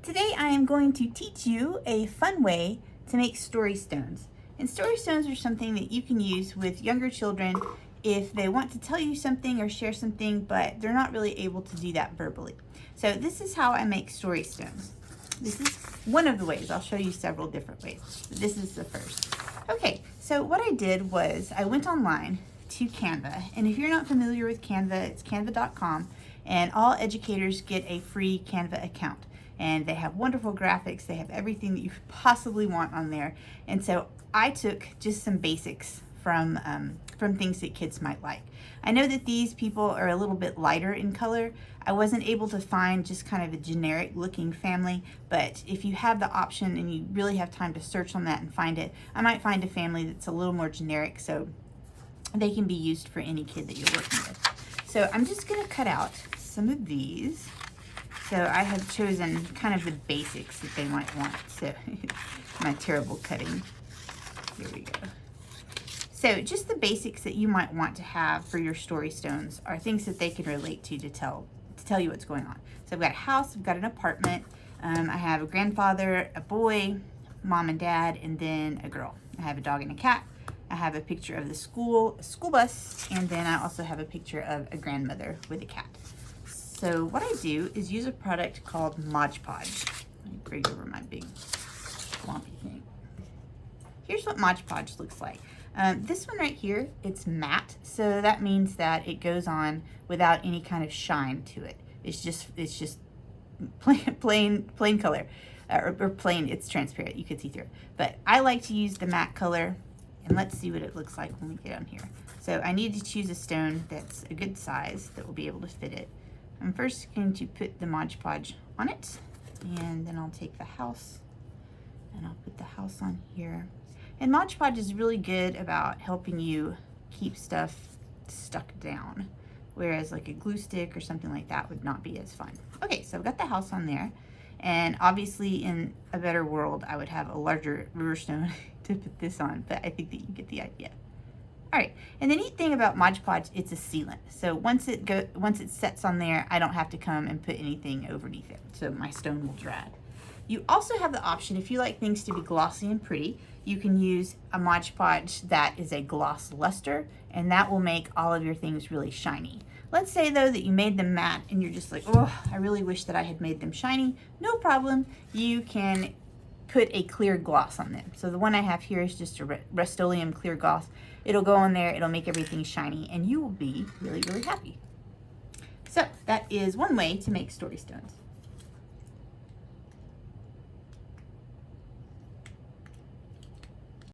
Today I am going to teach you a fun way to make story stones. And story stones are something that you can use with younger children if they want to tell you something or share something, but they're not really able to do that verbally. So this is how I make story stones. This is one of the ways. I'll show you several different ways, but this is the first. Okay, so what I did was I went online to Canva, and if you're not familiar with Canva, it's canva.com, and all educators get a free Canva account. And they have wonderful graphics. They have everything that you could possibly want on there. And so I took just some basics from things that kids might like. I know that these people are a little bit lighter in color. I wasn't able to find just kind of a generic looking family, but if you have the option and you really have time to search on that and find it, I might find a family that's a little more generic so they can be used for any kid that you're working with. So I'm just gonna cut out some of these. So I have chosen kind of the basics that they might want. So my terrible cutting. Here we go. So just the basics that you might want to have for your story stones are things that they can relate to tell you what's going on. So I've got a house, I've got an apartment, I have a grandfather, a boy, mom and dad, and then a girl. I have a dog and a cat. I have a picture of the school bus, and then I also have a picture of a grandmother with a cat. So what I do is use a product called Mod Podge. Let me bring over my big lumpy thing. Here's what Mod Podge looks like. This one right here, it's matte, so that means that it goes on without any kind of shine to it. It's just plain color, or plain. It's transparent. You can see through it. But I like to use the matte color, and let's see what it looks like when we get on here. So I need to choose a stone that's a good size that will be able to fit it. I'm first going to put the Mod Podge on it, and then I'll take the house and I'll put the house on here. And Mod Podge is really good about helping you keep stuff stuck down, whereas like a glue stick or something like that would not be as fun. Okay, so I've got the house on there, and obviously in a better world I would have a larger river stone to put this on, but I think that you get the idea. All right, and the neat thing about Mod Podge, it's a sealant. So once it sets on there, I don't have to come and put anything underneath it, so my stone will dry. You also have the option, if you like things to be glossy and pretty, you can use a Mod Podge that is a gloss luster, and that will make all of your things really shiny. Let's say though that you made them matte and you're just like, oh, I really wish that I had made them shiny. No problem, you can put a clear gloss on them. So the one I have here is just a Rust-Oleum clear gloss. It'll go on there, it'll make everything shiny, and you will be really, really happy. So that is one way to make story stones.